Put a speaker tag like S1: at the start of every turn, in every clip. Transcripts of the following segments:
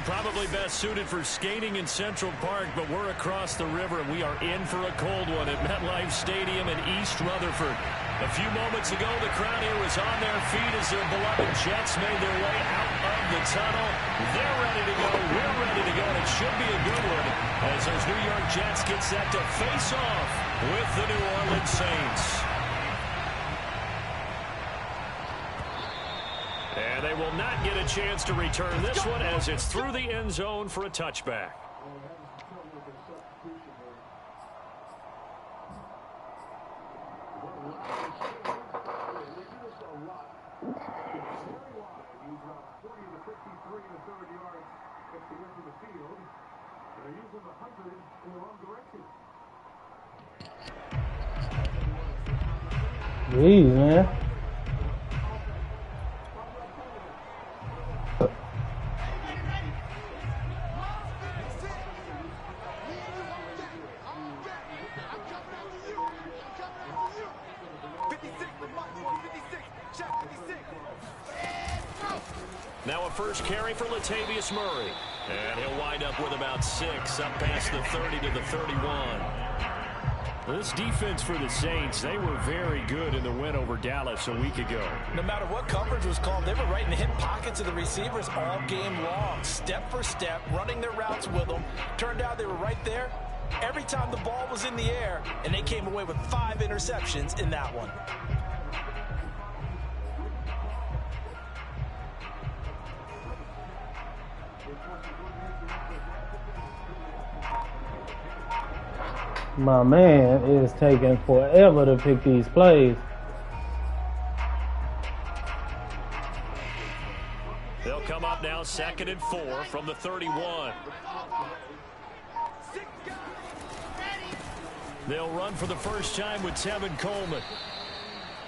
S1: Probably best suited for skating in Central Park, but we're across the river and we are in for a cold one at MetLife Stadium in East Rutherford. A few moments ago, the crowd here was on their feet as their beloved Jets made their way out of the tunnel. They're ready to go. We're ready to go, and it should be a good one as those New York Jets get set to face off with the New Orleans Saints. And they will not get a chance to return this one as it's through the end zone for a touchback.
S2: Jeez, man.
S1: Now a first carry for Latavius Murray. And he'll wind up with about 6 up past the 30 to the 31. This defense for the Saints, they were very good in the win over Dallas a week ago.
S3: No matter what coverage was called, they were right in the hip pockets of the receivers all game long. Step for step, running their routes with them. Turned out they were right there every time the ball was in the air, and they came away with 5 interceptions in that one.
S2: My man is taking forever to pick these plays.
S1: They'll come up now 2nd and 4 from the 31. They'll run for the first time with Tevin Coleman.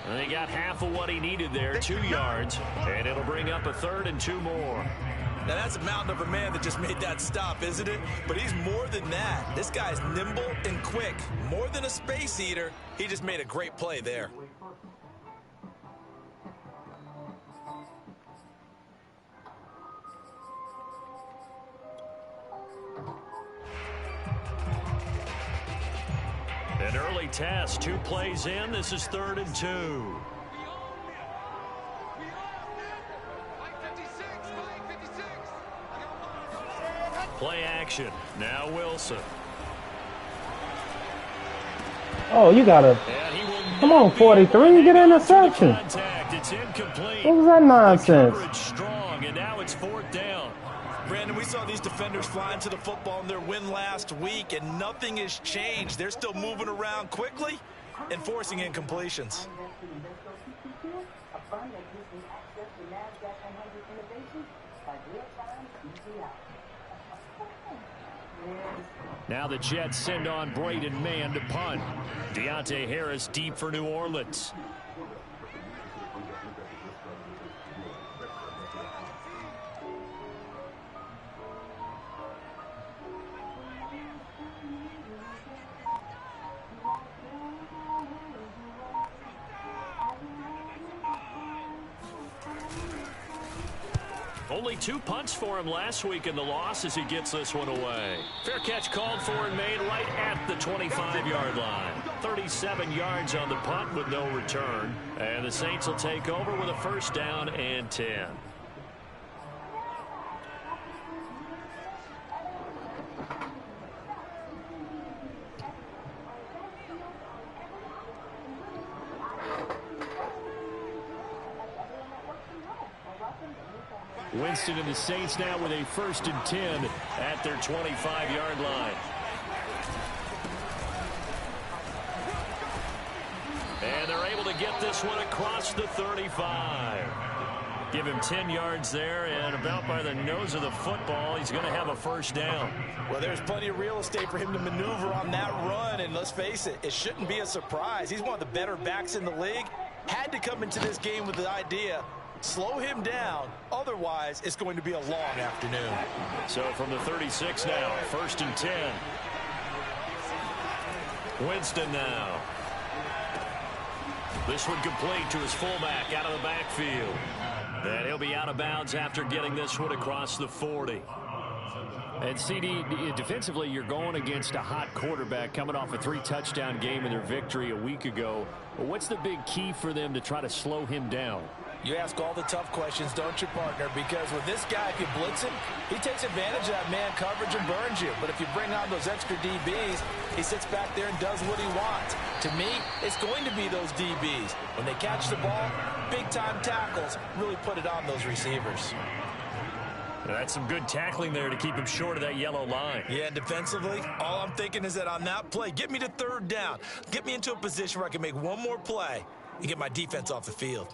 S1: And he got half of what he needed there, 2 yards, and it'll bring up a 3rd and 2 more.
S3: Now, that's a mountain of a man that just made that stop, isn't it? But he's more than that. This guy's nimble and quick. More than a space eater, he just made a great play there.
S1: An early test, 2 plays in. This is 3rd and 2. Play action. Now Wilson.
S2: Oh, you gotta. Come on, 43. Get an interception.
S1: It's incomplete.
S2: What was that nonsense?
S1: Coverage strong, and now it's 4th down.
S3: Brandon, we saw these defenders flying to the football in their win last week, and nothing has changed. They're still moving around quickly and forcing incompletions.
S1: Now the Jets send on Braden Mann to punt. Deontay Harris deep for New Orleans. Only 2 punts for him last week in the loss as he gets this one away. Fair catch called for and made right at the 25-yard line. 37 yards on the punt with no return. And the Saints will take over with a 1st down and 10. Winston and the Saints now with a 1st and 10 at their 25-yard line. And they're able to get this one across the 35. Give him 10 yards there, and about by the nose of the football, he's going to have a 1st down.
S3: Well, there's plenty of real estate for him to maneuver on that run, and let's face it, it shouldn't be a surprise. He's one of the better backs in the league. Had to come into this game with the idea, slow him down, otherwise it's going to be a long afternoon.
S1: So from the 36 now, 1st and 10. Winston now. This one complete to his fullback out of the backfield. And he'll be out of bounds after getting this one across the 40. And CD, defensively, you're going against a hot quarterback coming off a 3-touchdown game in their victory a week ago. What's the big key for them to try to slow him down?
S3: You ask all the tough questions, don't you, partner? Because with this guy, if you blitz him, he takes advantage of that man coverage and burns you. But if you bring on those extra DBs, he sits back there and does what he wants. To me, it's going to be those DBs. When they catch the ball, big-time tackles really put it on those receivers.
S1: That's some good tackling there to keep him short of that yellow line.
S3: Yeah, and defensively, all I'm thinking is that on that play, get me to 3rd down. Get me into a position where I can make one more play and get my defense off the field.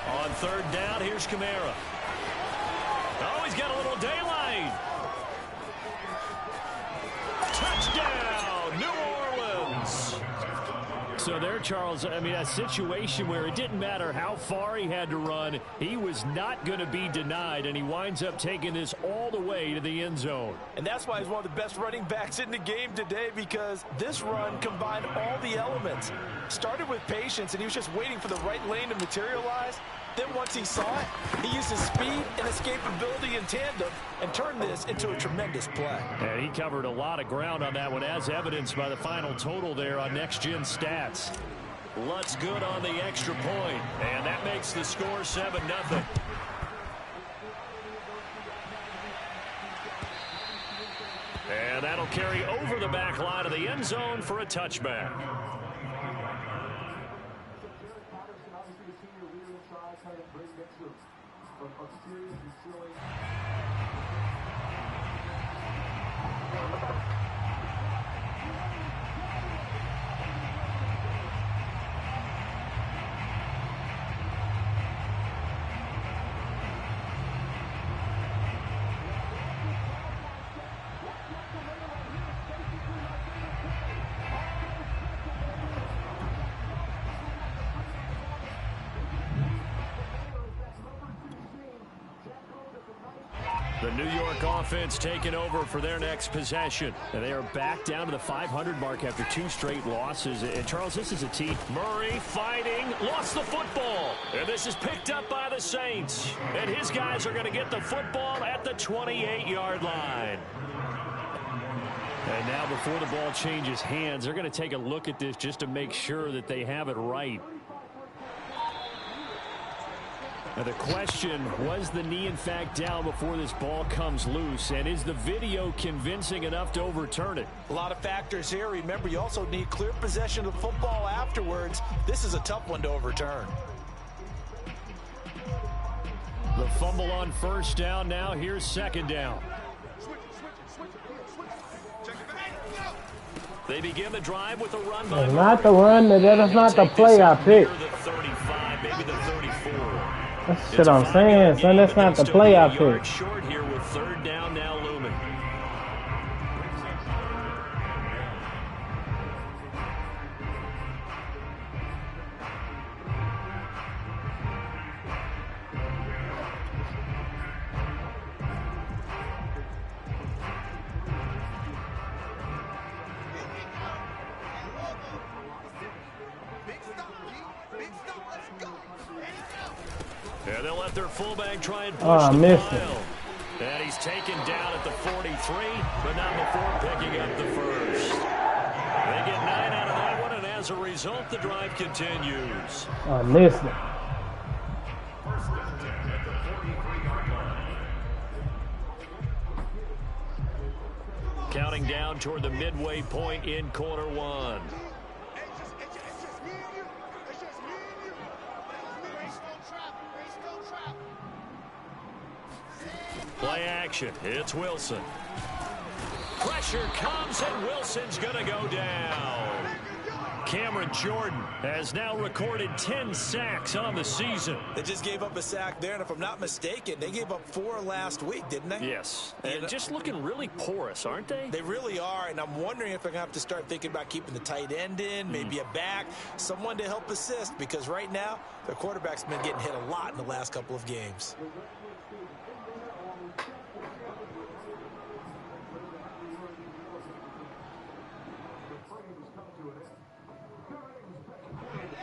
S1: On 3rd down, here's Kamara. Oh, he's got a little daylight. Touchdown, New Orleans. So there, Charles, I mean, a situation where it didn't matter how far he had to run, he was not going to be denied, and he winds up taking this all the way to the end zone.
S3: And that's why he's one of the best running backs in the game today, because this run combined all the elements. Started with patience, and he was just waiting for the right lane to materialize. Then once he saw it, he used his speed and escapability in tandem and turned this into a tremendous play.
S1: And he covered a lot of ground on that one, as evidenced by the final total there on Next Gen Stats. Lutz good on the extra point, and that makes the score 7-0. And that'll carry over the back line of the end zone for a touchback. The New York offense taking over for their next possession. And they are back down to the 500 mark after 2 straight losses. And Charles, this is a team. Murray fighting, lost the football. And this is picked up by the Saints. And his guys are going to get the football at the 28-yard line. And now before the ball changes hands, they're going to take a look at this just to make sure that they have it right. Now the question, was the knee in fact down before this ball comes loose? And is the video convincing enough to overturn it?
S3: A lot of factors here. Remember, you also need clear possession of the football afterwards. This is a tough one to overturn.
S1: The fumble on 1st down. Now here's 2nd down. They begin the drive with a run by
S2: not the run. That's not the play I picked.
S1: The 35, maybe the 34.
S2: That's shit I'm saying, son. That's not the play I picked.
S1: Short here with 3rd down now looming. Yeah, they'll let their fullback try and push the mile. And he's taken down at the 43, but not before picking up the 1st. They get 9 out of that one, and as a result, the drive continues.
S2: I missed it.
S1: Counting down toward the midway point in quarter one. Play action. It's Wilson. Pressure comes, and Wilson's going to go down. Cameron Jordan has now recorded 10 sacks on the season.
S3: They just gave up a sack there, and if I'm not mistaken, they gave up 4 last week, didn't they?
S1: Yes, and just looking really porous, aren't they?
S3: They really are, and I'm wondering if they're going to have to start thinking about keeping the tight end in, maybe a back, someone to help assist, because right now, their quarterback's been getting hit a lot in the last couple of games.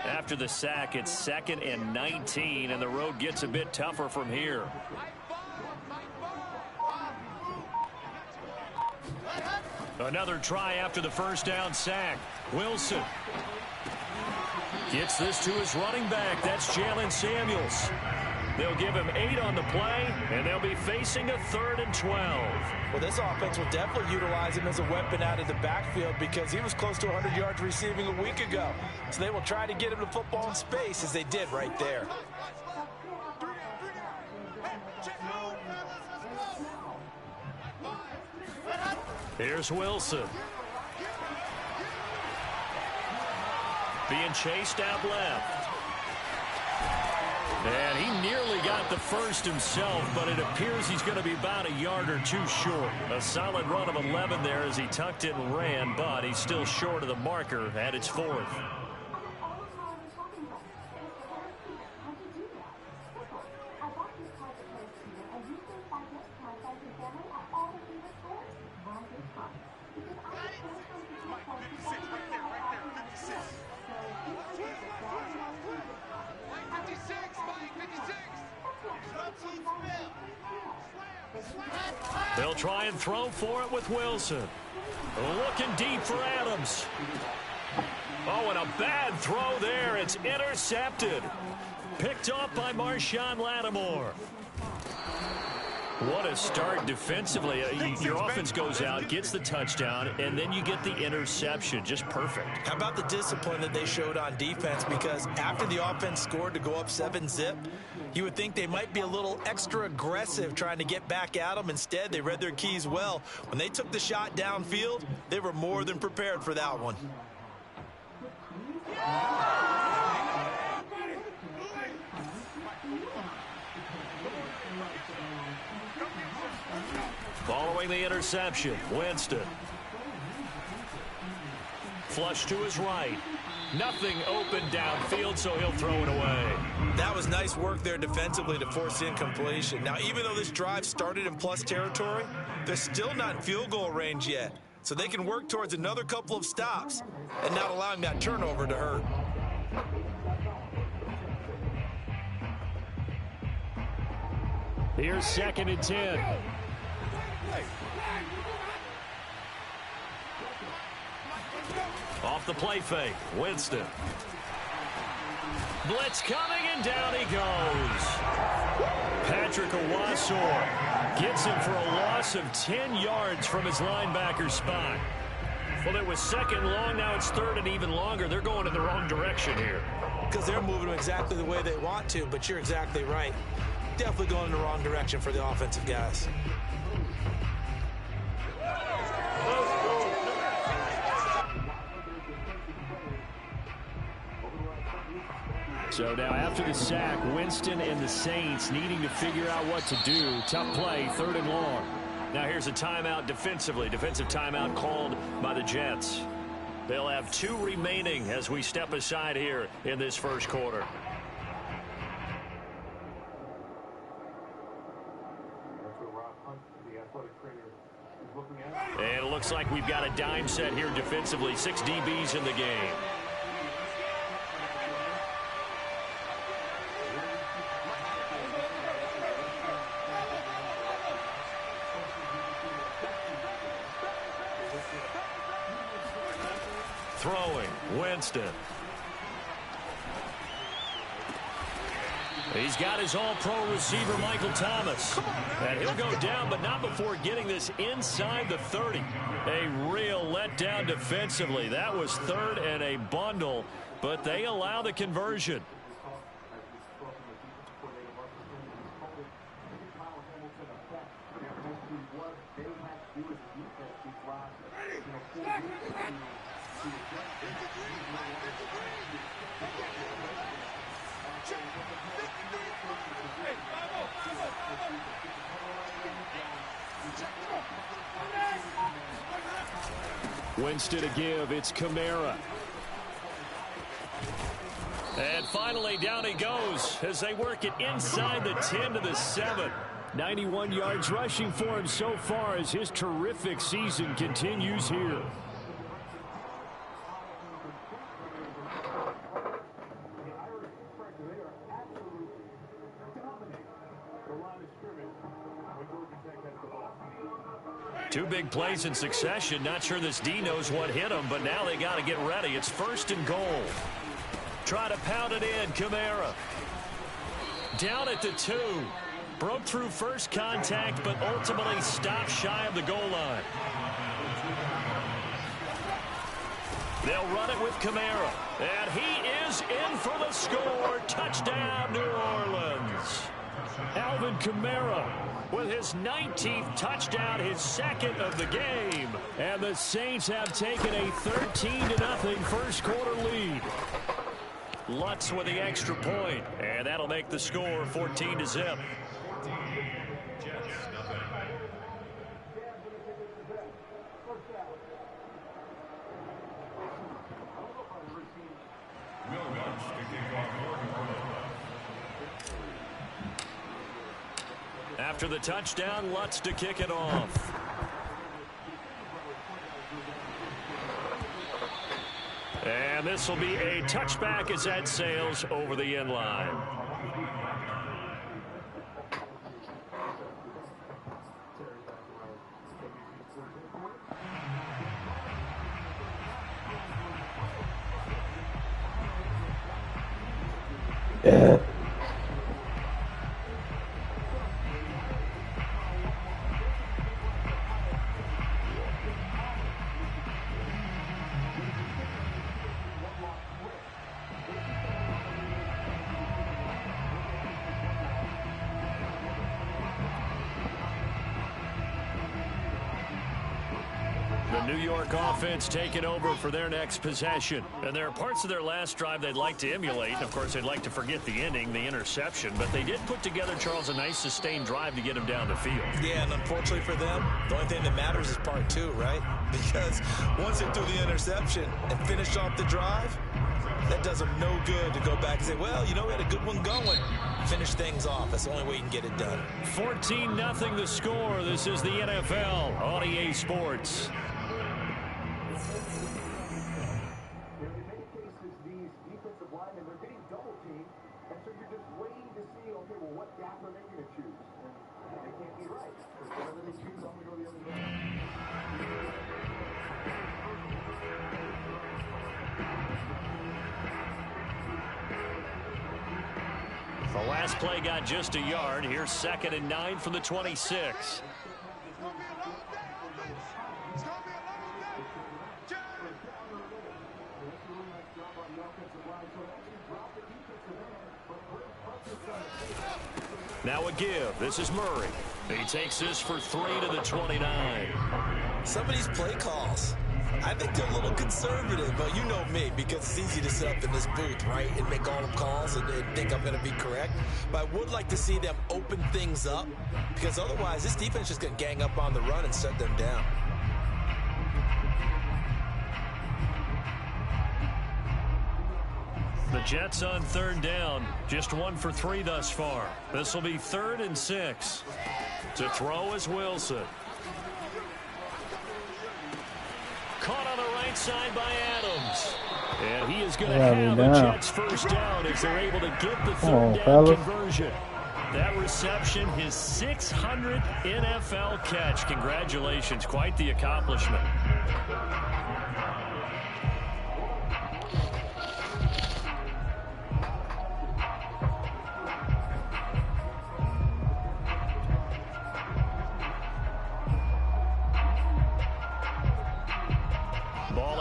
S1: After the sack, it's 2nd and 19, and the road gets a bit tougher from here. Another try after the first down sack. Wilson gets this to his running back. That's Jalen Samuels. They'll give him 8 on the play, and they'll be facing a 3rd and 12.
S3: Well, this offense will definitely utilize him as a weapon out of the backfield because he was close to 100 yards receiving a week ago. So they will try to get him the football in space as they did right there.
S1: Here's Wilson. Being chased out left. And he nearly got the first himself, but it appears he's going to be about a yard or 2 short. A solid run of 11 there as he tucked it and ran, but he's still short of the marker at its 4th. They'll try and throw for it with Wilson. Looking deep for Adams. Oh, and a bad throw there. It's intercepted. Picked off by Marshawn Lattimore. What a start defensively. Your offense goes out, gets the touchdown, and then you get the interception. Just perfect. How about the discipline that they showed on defense? Because after the offense scored to go up 7-zip, you would think they might be a little extra aggressive trying to get back at them. Instead, they read their keys well. When they took the shot downfield, they were more than prepared for that one. Following the interception, Winston. Flush to his right. Nothing open downfield, so he'll throw it away. That was nice work there defensively to force incompletion. Now, even though this drive started in plus territory, they're still not in field goal range yet. So they can work towards another couple of stops and not allowing that turnover to hurt. Here's 2nd and 10. Off the play fake, Winston. Blitz coming, and down he goes. Patrick Owasor gets him for a loss of 10 yards from his linebacker spot. Well, it was 2nd long, now it's 3rd and even longer. They're going in the wrong direction here. Because they're moving exactly the way they want to, but you're exactly right. Definitely going in the wrong direction for the offensive guys. So now after the sack, Winston and the Saints needing to figure out what to do. Tough play, 3rd and long. Now here's a timeout defensively. Defensive timeout called by the Jets. They'll have 2 remaining as we step aside here in this first quarter. And it looks like we've got a dime set here defensively. 6 DBs in the game. Throwing, Winston. He's got his all-pro receiver, Michael Thomas. And he'll go down, but not before getting this inside the 30. A real letdown defensively. That was third and a bundle, but they allow the conversion. Winston to give. It's Kamara. And finally down he goes as they work it inside the 10 to the 7. 91 yards rushing for him so far as his terrific season continues here. Two big plays in succession. Not sure this D knows what hit him, but now they got to get ready. It's first and goal. Try to pound it in. Kamara. Down at the 2. Broke through first contact, but ultimately stopped shy of the goal line. They'll run it with Kamara. And he is in for the score. Touchdown, New Orleans. Alvin Kamara with his 19th touchdown, his second of the game. And the Saints have taken a 13-0 first quarter lead. Lutz with the extra point, and that'll make the score 14-0. After the touchdown, Lutz to kick it off. And this will be a touchback as that sails over the end line. The New York offense taking over for their next possession. And there are parts of their last drive they'd like to emulate. And of course, they'd like to forget the ending, the interception. But they did put together, Charles, a nice sustained drive to get him down the field. Yeah, and unfortunately for them, the only thing that matters is part 2, right? Because once they threw the interception and finished off the drive, that does them no good to go back and say, well, you know, we had a good one going. Finish things off. That's the only way you can get it done. 14-0 the score. This is the NFL on EA Sports. The last play got just a yard. Here's 2nd and 9 from the 26. Now a give. This is Murray. He takes this for 3 to the 29. Some of these play calls, I think they're a little conservative, but you know me, because it's easy to sit up in this booth, right, and make all the calls and think I'm going to be correct. But I would like to see them open things up, because otherwise this defense is going to gang up on the run and shut them down. The Jets on 3rd down, just 1 for 3 thus far. This will be 3rd and 6. To throw is Wilson. Caught on the right side by Adams. And he is going to have a Jets first down as they're able to get the 3rd down conversion. That reception, his 600th NFL catch. Congratulations, quite the accomplishment.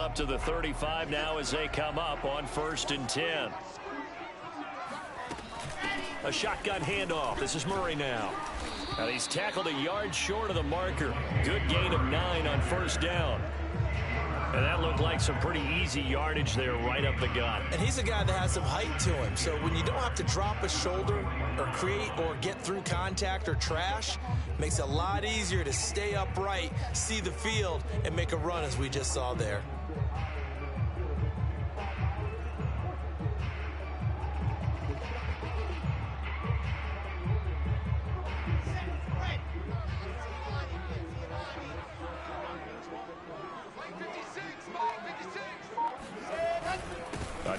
S1: up to the 35 now as they come up on 1st and 10. A shotgun handoff. This is Murray now. And he's tackled a yard short of the marker. Good gain of 9 on 1st down. And that looked like some pretty easy yardage there right up the gut.
S3: And he's a guy that has some height to him. So when you don't have to drop a shoulder or create or get through contact or trash, makes it a lot easier to stay upright, see the field, and make a run as we just saw there.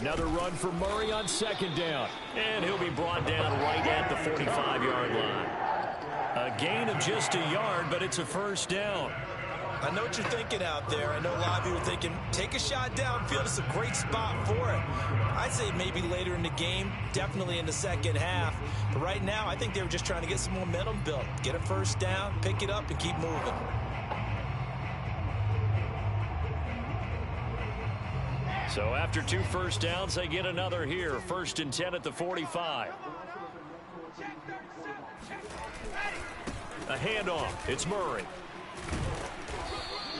S1: Another run for Murray on 2nd down. And he'll be brought down right at the 45-yard line. A gain of just a yard, but it's a 1st down.
S3: I know what you're thinking out there. I know a lot of you are thinking, take a shot downfield. It's a great spot for it. I'd say maybe later in the game, definitely in the 2nd half. But right now, I think they were just trying to get some momentum built. Get a 1st down, pick it up, and keep moving.
S1: So after 2 1st downs, they get another here. 1st and 10 at the 45. A handoff. It's Murray.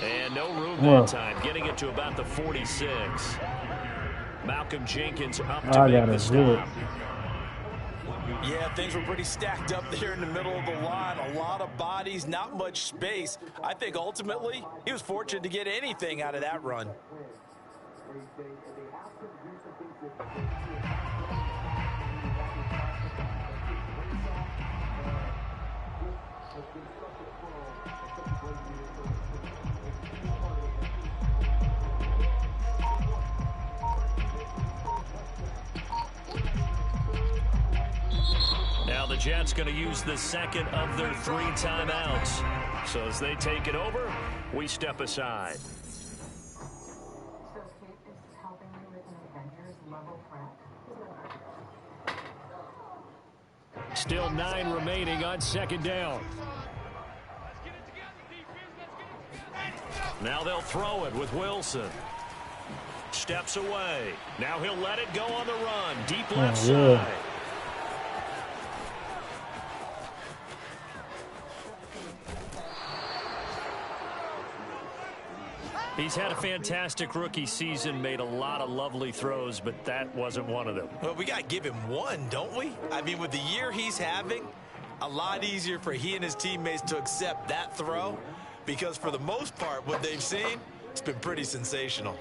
S1: And no room that time. Getting it to about the 46. Malcolm Jenkins up to make the stop.
S3: Yeah, things were pretty stacked up there in the middle of the line. A lot of bodies, not much space. I think ultimately he was fortunate to get anything out of that run.
S1: Now the Jets going to use the 2nd of their 3 timeouts. So as they take it over, we step aside. Still 9 remaining on 2nd down. Now they'll throw it with Wilson. Steps away. Now he'll let it go on the run. Deep left side. He's had a fantastic rookie season, made a lot of lovely throws, but that wasn't one of them.
S3: Well, we got to give him one, don't we? I mean, with the year he's having, a lot easier for he and his teammates to accept that throw because for the most part, what they've seen, it's been pretty sensational.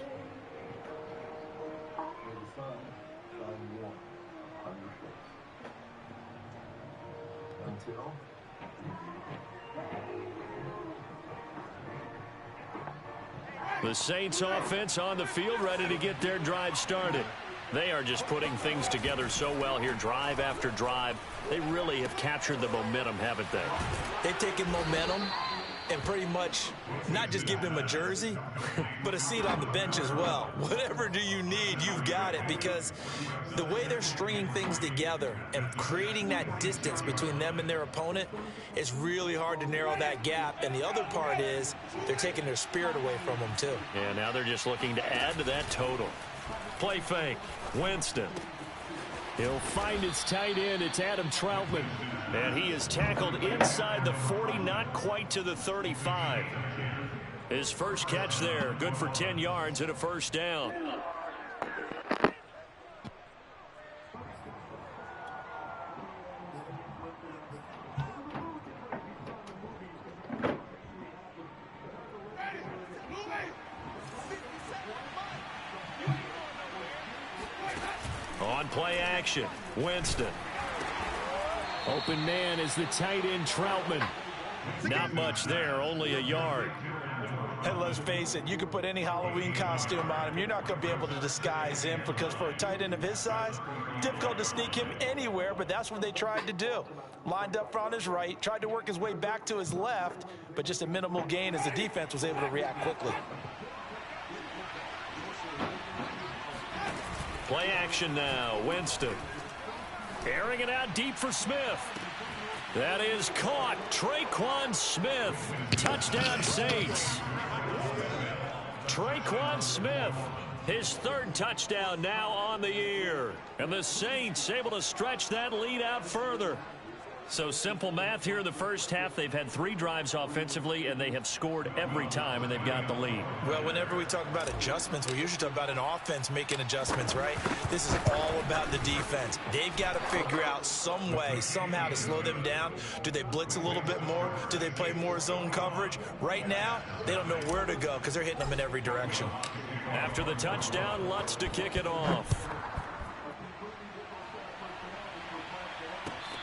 S1: The Saints offense on the field, ready to get their drive started. They are just putting things together so well here, drive after drive. They really have captured the momentum, haven't they?
S3: They've taken momentum and pretty much not just give them a jersey, but a seat on the bench as well. Whatever do you need, you've got it, because the way they're stringing things together and creating that distance between them and their opponent is really hard to narrow that gap. And the other part is they're taking their spirit away from them too.
S1: Yeah, now they're just looking to add to that total. Play fake. Winston. He'll find his tight end. It's Adam Troutman. And he is tackled inside the 40, not quite to the 35. His first catch there, good for 10 yards and a 1st down. On play action, Winston. Open man is the tight end, Troutman. Not much there, only a yard.
S3: And let's face it, you can put any Halloween costume on him. You're not going to be able to disguise him because for a tight end of his size, difficult to sneak him anywhere, but that's what they tried to do. Lined up on his right, tried to work his way back to his left, but just a minimal gain as the defense was able to react quickly.
S1: Play action now, Winston. Airing it out deep for Smith. That is caught. Traquan Smith. Touchdown Saints. Traquan Smith, his third touchdown now on the year. And the Saints able to stretch that lead out further. So simple math here in the first half. They've had 3 drives offensively, and they have scored every time, and they've got the lead.
S3: Well, whenever we talk about adjustments, we usually talk about an offense making adjustments, right? This is all about the defense. They've got to figure out some way, somehow to slow them down. Do they blitz a little bit more? Do they play more zone coverage? Right now, they don't know where to go because they're hitting them in every direction.
S1: After the touchdown, Lutz to kick it off.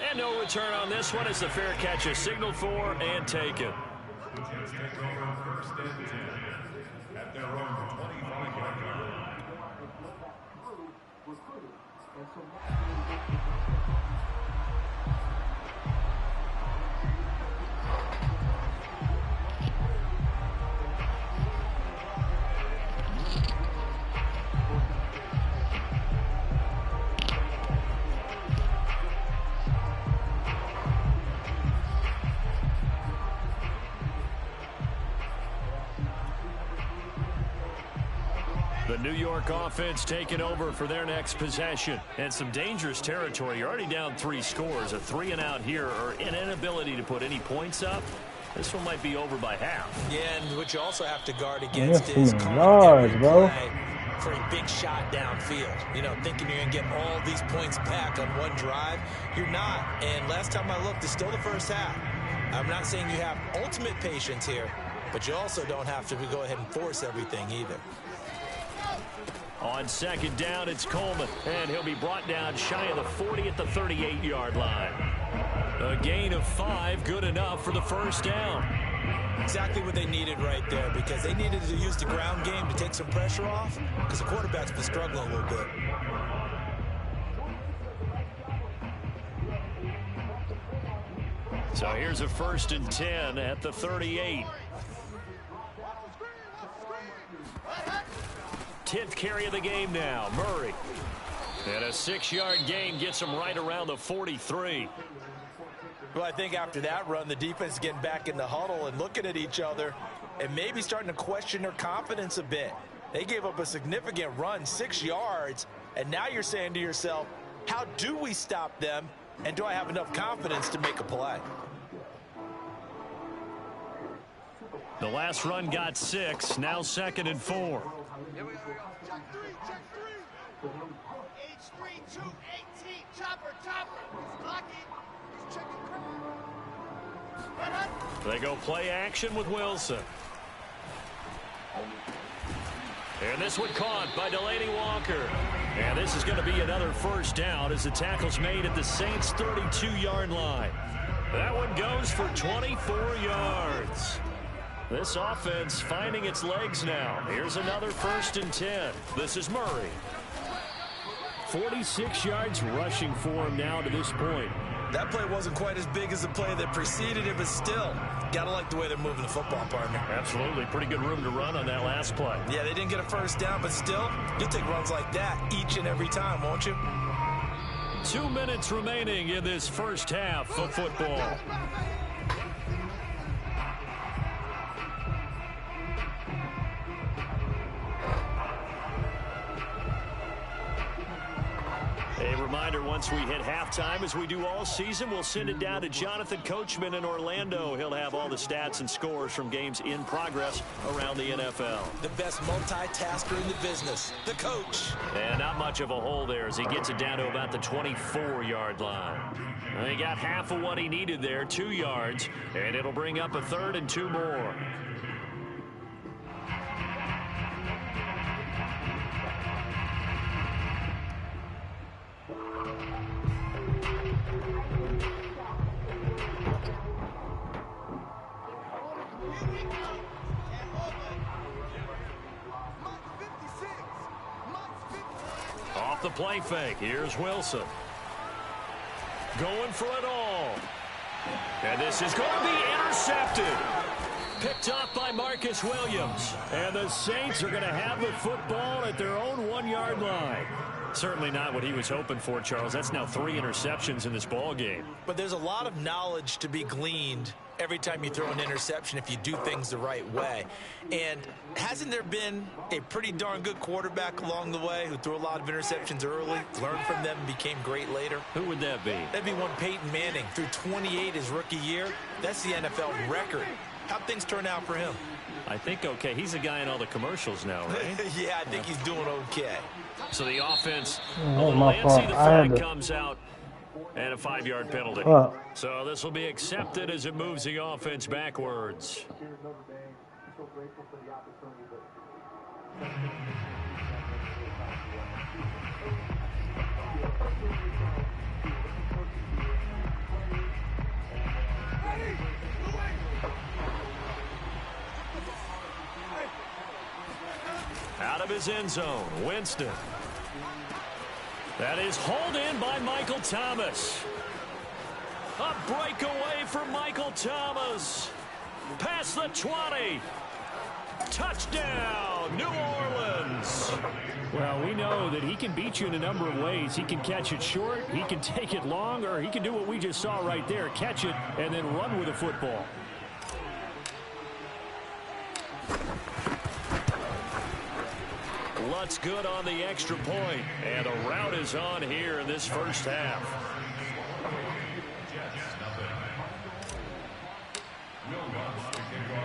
S1: And no return on this one as the fair catch is signaled for and taken.
S4: At their own 25-yard line.
S1: The New York offense taking over for their next possession. And some dangerous territory. You're already down 3 scores. A 3-and-out here, or an inability to put any points up. This one might be over by half.
S3: Yeah, and what you also have to guard against is
S2: yards, bro.
S3: For a big shot downfield. You know, thinking you're going to get all these points back on one drive. You're not. And last time I looked, it's still the first half. I'm not saying you have ultimate patience here, but you also don't have to go ahead and force everything either.
S1: On second down, it's Coleman, and he'll be brought down shy of the 40 at the 38-yard line. A gain of 5, good enough for the first down.
S3: Exactly what they needed right there, because they needed to use the ground game to take some pressure off, because the quarterback's been struggling a little bit.
S1: So here's a 1st and 10 at the 38. 10th carry of the game now, Murray. And a 6-yard gain gets him right around the 43.
S3: Well, I think after that run, the defense is getting back in the huddle and looking at each other and maybe starting to question their confidence a bit. They gave up a significant run, 6 yards, and now you're saying to yourself, how do we stop them, and do I have enough confidence to make a play?
S1: The last run got 6, now 2nd and 4.
S5: Here we go. Check 3, check 3. H3, 2, 18. Chopper, chopper. He's blocking. He's checking crowd.
S1: They go play action with Wilson. And this one caught by Delaney Walker. And this is going to be another first down as the tackle's made at the Saints' 32-yard line. That one goes for 24 yards. This offense finding its legs now. Here's another 1st and 10. This is Murray. 46 yards rushing for him now to this point.
S3: That play wasn't quite as big as the play that preceded it, but still, got to like the way they're moving the football, partner.
S1: Absolutely. Pretty good room to run on that last play.
S3: Yeah, they didn't get a first down, but still, you'll take runs like that each and every time, won't you?
S1: 2 minutes remaining in this first half of football. A reminder, once we hit halftime, as we do all season, we'll send it down to Jonathan Coachman in Orlando. He'll have all the stats and scores from games in progress around the NFL.
S3: The best multitasker in the business, the coach.
S1: And not much of a hole there as he gets it down to about the 24-yard line. He got half of what he needed there, 2 yards, and it'll bring up a 3rd and 2 more. Off the play fake, here's Wilson. Going for it all. And this is going to be intercepted. Picked off by Marcus Williams. And the Saints are going to have the football at their own 1-yard line. Certainly not what he was hoping for, Charles. That's now 3 interceptions in this ball game.
S3: But there's a lot of knowledge to be gleaned every time you throw an interception if you do things the right way. And hasn't there been a pretty darn good quarterback along the way who threw a lot of interceptions early, learned from them, and became great later?
S1: Who would that be?
S3: That'd be one Peyton Manning. Threw 28 his rookie year. That's the NFL record. How'd things turn out for him?
S1: I think okay. He's a guy in all the commercials now, right?
S3: Yeah, I think he's doing okay.
S1: So the offense,
S2: Oh,
S1: a
S2: my
S1: little
S2: fault.
S1: antsy, the
S2: I had
S1: flag
S2: to-
S1: comes out, and a 5-yard penalty. So this will be accepted as it moves the offense backwards. Out of his end zone, Winston. That is hauled in by Michael Thomas. A breakaway for Michael Thomas. Past the 20. Touchdown, New Orleans. Well, we know that he can beat you in a number of ways. He can catch it short, he can take it long, or he can do what we just saw right there, catch it and then run with the football. Lutz good on the extra point, and a rout is on here in this first half.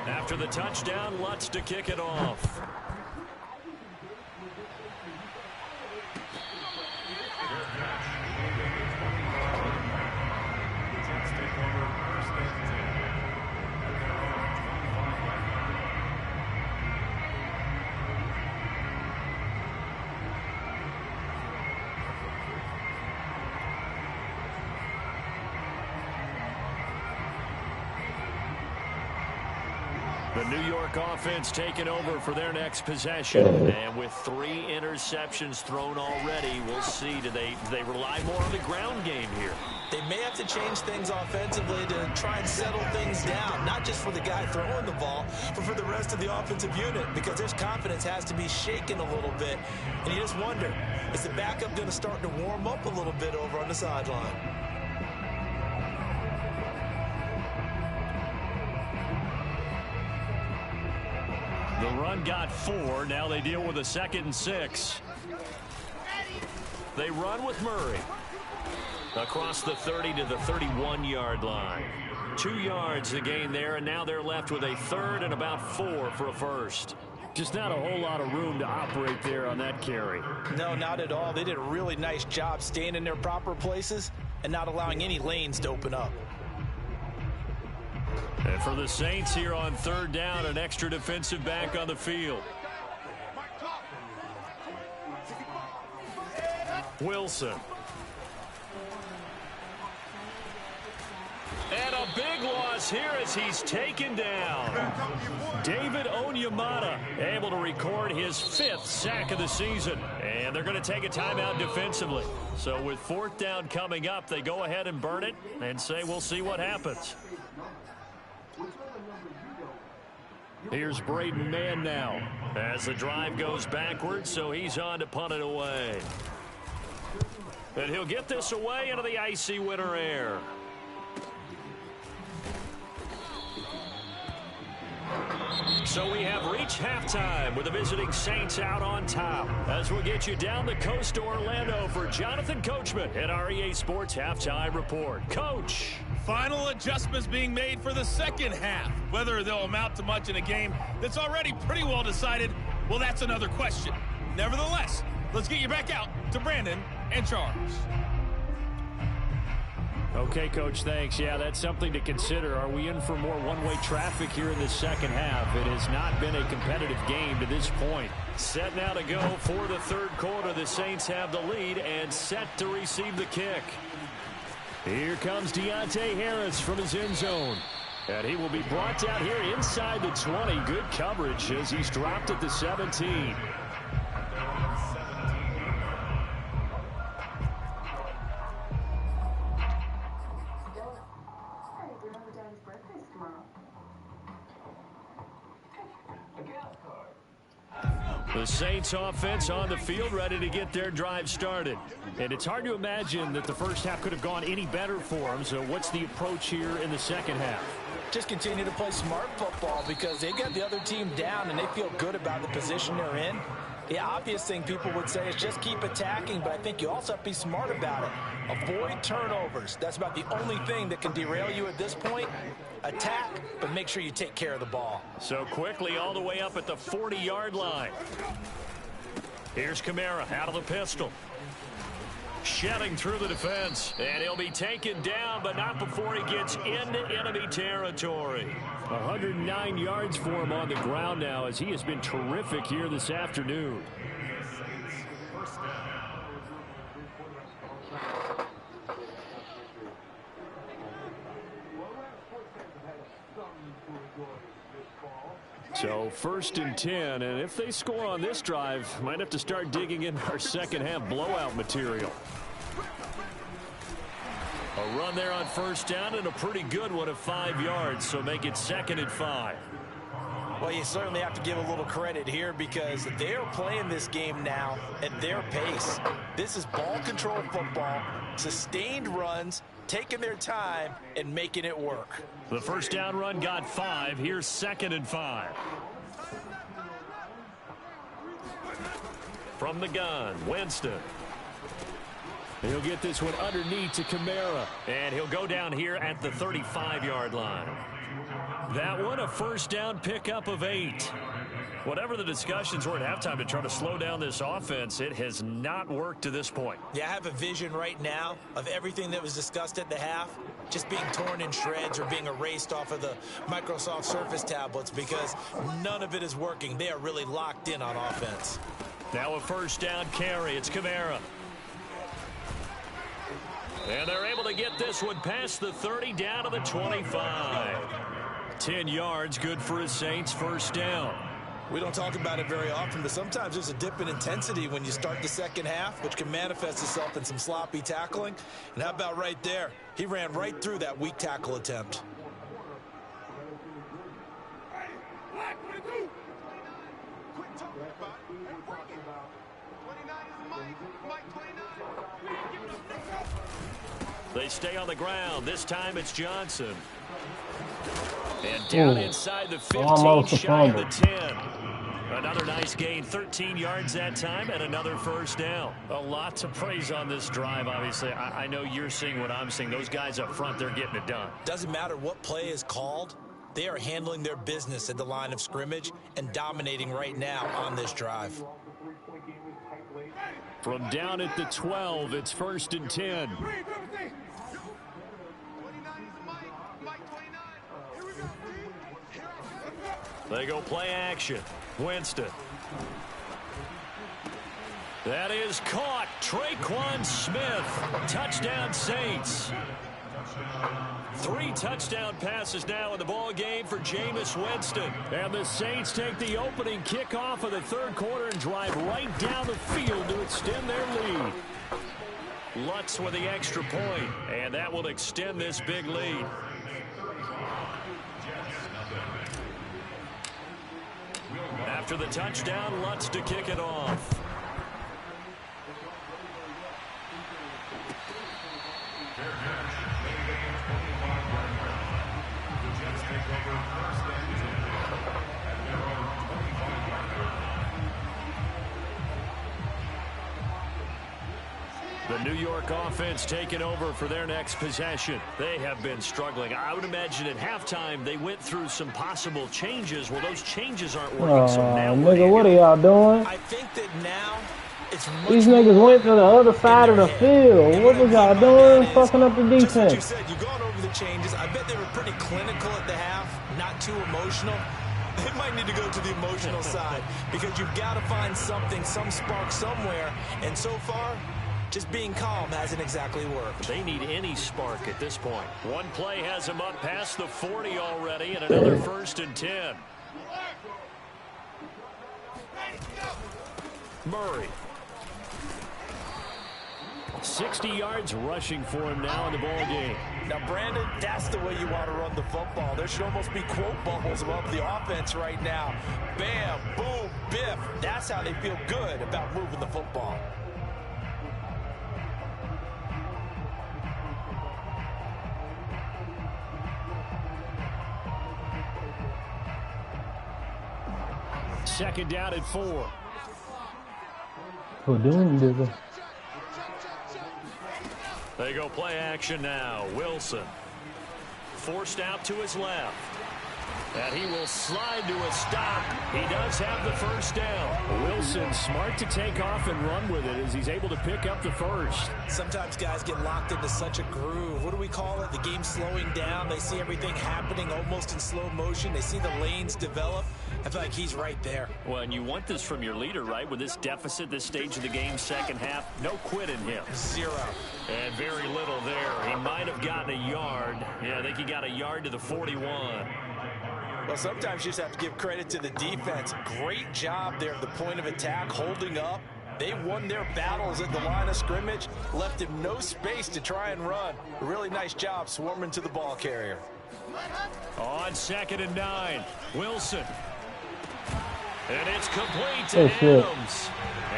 S1: After the touchdown, Lutz to kick it off. The New York offense taking over for their next possession. And with 3 interceptions thrown already, we'll see. Do they rely more on the ground game here?
S3: They may have to change things offensively to try and settle things down, not just for the guy throwing the ball, but for the rest of the offensive unit, because their confidence has to be shaken a little bit. And you just wonder, is the backup going to start to warm up a little bit over on the sideline?
S1: The run got 4. Now they deal with a 2nd and 6. They run with Murray. Across the 30 to the 31-yard line. 2 yards to gain there, and now they're left with a 3rd and about 4 for a first. Just not a whole lot of room to operate there on that carry.
S3: No, not at all. They did a really nice job staying in their proper places and not allowing any lanes to open up.
S1: And for the Saints here on 3rd down, an extra defensive back on the field. Wilson. And a big loss here as he's taken down. David Onyemata able to record his 5th sack of the season. And they're going to take a timeout defensively. So with 4th down coming up, they go ahead and burn it and say we'll see what happens. Here's Braden Mann now as the drive goes backwards, so he's on to punt it away. And he'll get this away into the icy winter air. So we have reached halftime with the visiting Saints out on top. As we'll get you down the coast to Orlando for Jonathan Coachman at our EA Sports Halftime Report. Coach.
S6: Final adjustments being made for the second half. Whether they'll amount to much in a game that's already pretty well decided, well, that's another question. Nevertheless, let's get you back out to Brandon and Charles.
S1: Okay, Coach, thanks. Yeah, that's something to consider. Are we in for more one-way traffic here in the second half? It has not been a competitive game to this point. Set now to go for the 3rd quarter. The Saints have the lead and set to receive the kick. Here comes Deontay Harris from his end zone. And he will be brought down here inside the 20. Good coverage as he's dropped at the 17. The Saints offense on the field ready to get their drive started. And it's hard to imagine that the first half could have gone any better for them. So what's the approach here in the second half?
S3: Just continue to play smart football because they got the other team down and they feel good about the position they're in. The obvious thing people would say is just keep attacking, but I think you also have to be smart about it. Avoid turnovers. That's about the only thing that can derail you at this point. Attack, but make sure you take care of the ball.
S1: So quickly all the way up at the 40-yard line. Here's Kamara out of the pistol. Shedding through the defense, and he'll be taken down, but not before he gets into enemy territory. 109 yards for him on the ground now, as he has been terrific here this afternoon. So 1st and 10, and if they score on this drive, might have to start digging in our second half blowout material. A run there on 1st down and a pretty good one of 5 yards, so make it 2nd and 5.
S3: Well, you certainly have to give a little credit here because they're playing this game now at their pace. This is ball control football, sustained runs, taking their time and making it work.
S1: The 1st down run got 5. Here's 2nd and 5. From the gun, Winston. He'll get this one underneath to Kamara, and he'll go down here at the 35-yard line. That one a 1st down pickup of 8. Whatever the discussions were at halftime to try to slow down this offense, it has not worked to this point.
S3: Yeah, I have a vision right now of everything that was discussed at the half just being torn in shreds or being erased off of the Microsoft Surface tablets because none of it is working. They are really locked in on offense.
S1: Now a 1st down carry. It's Kamara. And they're able to get this one past the 30 down to the 25. 10 yards, good for his Saints. 1st down.
S3: We don't talk about it very often, but sometimes there's a dip in intensity when you start the second half, which can manifest itself in some sloppy tackling. And how about right there? He ran right through that weak tackle attempt.
S5: Quit talking about it and bring it. 29 is Mike 29. Give it up.
S1: They stay on the ground. This time it's Johnson. And down inside the 15, shy of the 10. Another nice gain, 13 yards that time, and another 1st down. A lot to praise on this drive, obviously. I know you're seeing what I'm seeing. Those guys up front, they're getting it done.
S3: Doesn't matter what play is called. They are handling their business at the line of scrimmage and dominating right now on this drive.
S1: From down at the 12, it's 1st and 10.
S5: 29 is Mike 29. Here we go,
S1: They go play action. Winston. That is caught. Traquan Smith. Touchdown Saints. 3 touchdown passes now in the ball game for Jameis Winston. And the Saints take the opening kickoff of the 3rd quarter and drive right down the field to extend their lead. Lutz with the extra point, and that will extend this big lead. After the touchdown, Lutz to kick it off. The New York offense taking over for their next possession. They have been struggling. I would imagine at halftime they went through some possible changes. Well, those changes aren't working. So now
S2: nigga, what are y'all doing?
S3: I think that now it's
S2: These niggas went to the other side of the field. What was y'all doing? Fucking up the defense.
S3: Just what you said, you've gone over the changes. I bet they were pretty clinical at the half, not too emotional. They might need to go to the emotional side because you've got to find something, some spark somewhere. And so far, just being calm hasn't exactly worked.
S1: They need any spark at this point. One play has them up past the 40 already, and another 1st and 10. Murray. 60 yards rushing for him now in the ball game.
S3: Now, Brandon, that's the way you want to run the football. There should almost be quote bubbles above the offense right now. Bam, boom, biff. That's how they feel good about moving the football.
S1: second down and 4.
S2: Who doing this?
S1: They go play action now. Wilson forced out to his left. And he will slide to a stop. He does have the first down. Wilson smart to take off and run with it as he's able to pick up the first.
S3: Sometimes guys get locked into such a groove. What do we call it? The game slowing down. They see everything happening almost in slow motion. They see the lanes develop. I feel like he's right there.
S1: Well, and you want this from your leader, right? With this deficit, this stage of the game, second half, no quit in him.
S3: 0.
S1: And very little there. He might have gotten a yard. Yeah, I think he got a yard to the 41.
S3: Well, sometimes you just have to give credit to the defense. Great job there at the point of attack, holding up. They won their battles at the line of scrimmage, left him no space to try and run. A really nice job swarming to the ball carrier.
S1: On 2nd and 9, Wilson. And it's complete to Adams.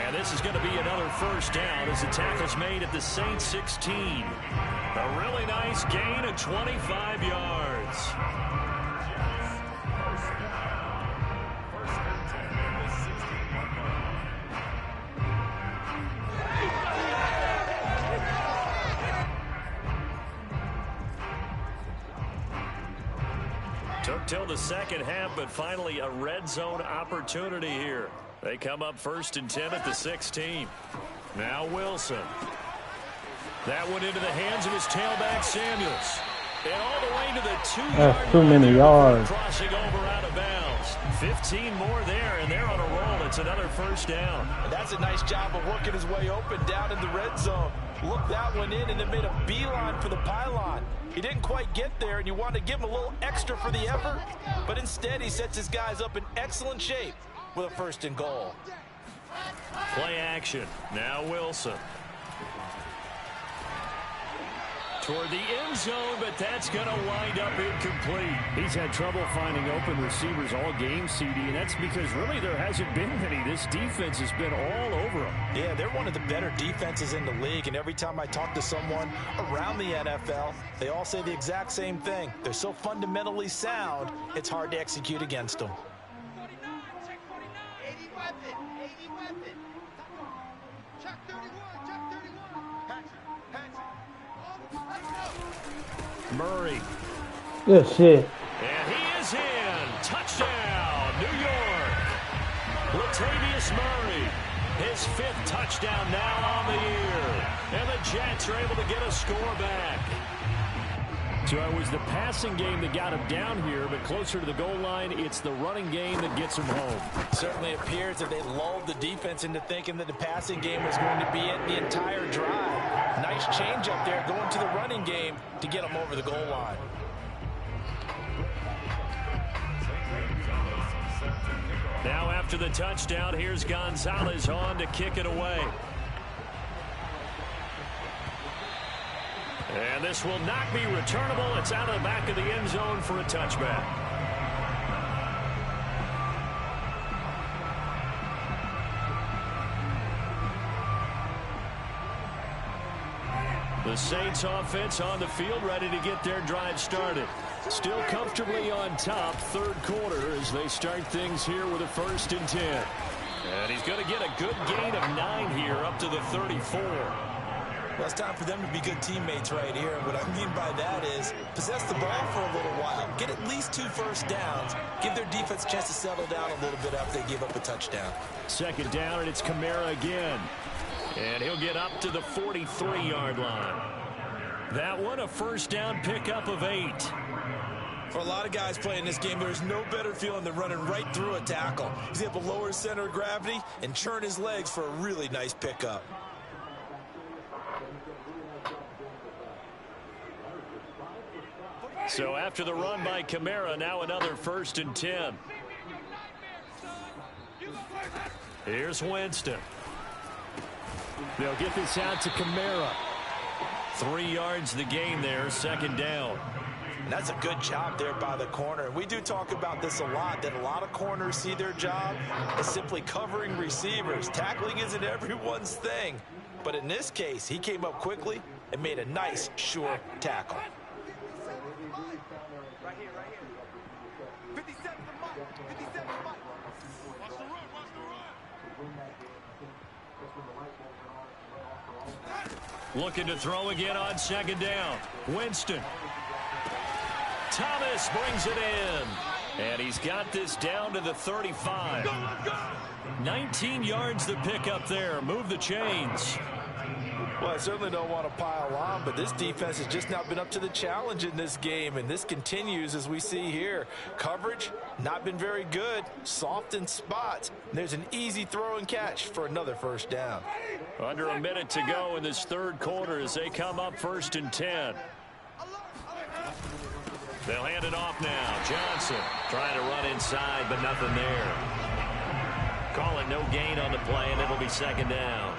S1: And this is going to be another first down as the tackle's made at the Saints 16. A really nice gain of 25 yards. Took till the second half, but finally a red zone opportunity here. They come up 1st and 10 at the 16. Now Wilson. That went into the hands of his tailback, Samuels. And all the way to the 2-yard line.
S2: That's too many yards.
S1: Crossing over out of bounds. 15 more there, and they're on a roll. It's another first down.
S3: And that's a nice job of working his way open down in the red zone. Looked that one in and then made a beeline for the pylon. He didn't quite get there, and you want to give him a little extra for the effort, but instead he sets his guys up in excellent shape with a 1st and goal.
S1: Play action. Now Wilson. Toward the end zone, but that's going to wind up incomplete. He's had trouble finding open receivers all game, CD, and that's because really there hasn't been any. This defense has been all over them.
S3: Yeah, they're one of the better defenses in the league, and every time I talk to someone around the NFL, they all say the exact same thing. They're so fundamentally sound, it's hard to execute against them.
S5: 80 weapon, 80 weapon. Check 31, check 31. Patch it.
S1: Murray.
S2: Good shit.
S1: And he is in. Touchdown, New York. Latavius Murray. His 5th touchdown now on the year. And the Jets are able to get a score back. So it was the passing game that got him down here, but closer to the goal line, it's the running game that gets him home.
S3: Certainly appears that they lulled the defense into thinking that the passing game was going to be it the entire drive. Nice change up there going to the running game to get them over the goal line.
S1: Now after the touchdown, here's Gonzalez on to kick it away. And this will not be returnable. It's out of the back of the end zone for a touchback. The Saints offense on the field, ready to get their drive started. Still comfortably on top, 3rd quarter, as they start things here with a 1st and 10. And he's going to get a good gain of 9 here, up to the 34.
S3: Well, it's time for them to be good teammates right here. And what I mean by that is possess the ball for a little while. Get at least 2 first downs. Give their defense a chance to settle down a little bit after they give up a touchdown.
S1: 2nd down, and it's Kamara again. And he'll get up to the 43-yard line. That one, a 1st down pickup of 8.
S3: For a lot of guys playing this game, there's no better feeling than running right through a tackle. He's able to lower his center of gravity and churn his legs for a really nice pickup.
S1: So after the run by Kamara, now another 1st and 10. Here's Winston. They'll get this out to Kamara. 3 yards the game there, 2nd down.
S3: And that's a good job there by the corner. We do talk about this a lot, that a lot of corners see their job as simply covering receivers. Tackling isn't everyone's thing. But in this case, he came up quickly and made a nice, sure tackle.
S5: Right here. 57 to Mike. 57 to Mike. Watch the run.
S1: Looking to throw again on second down. Winston. Thomas brings it in. And he's got this down to the 35. 19 yards to pick up there. Move the chains.
S3: Well, I certainly don't want to pile on, but this defense has just not been up to the challenge in this game, and this continues as we see here. Coverage, not been very good. Soft in spots. And there's an easy throw and catch for another first down.
S1: Under a minute to go in this third quarter as they come up 1st and 10. They'll hand it off now. Johnson trying to run inside, but nothing there. Call it no gain on the play, and it'll be second down.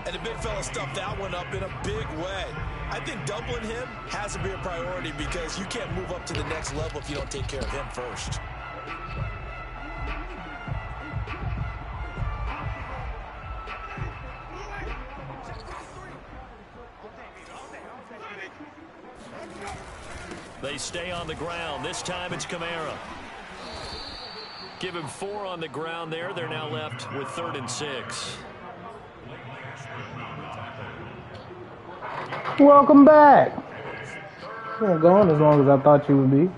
S3: And the big fella stuffed that one up in a big way. I think doubling him has to be a priority because you can't move up to the next level if you don't take care of him first.
S1: They stay on the ground. This time it's Kamara. Give him 4 on the ground there. They're now left with 3rd and 6.
S2: Welcome back. You weren't gone as long as I thought you would be.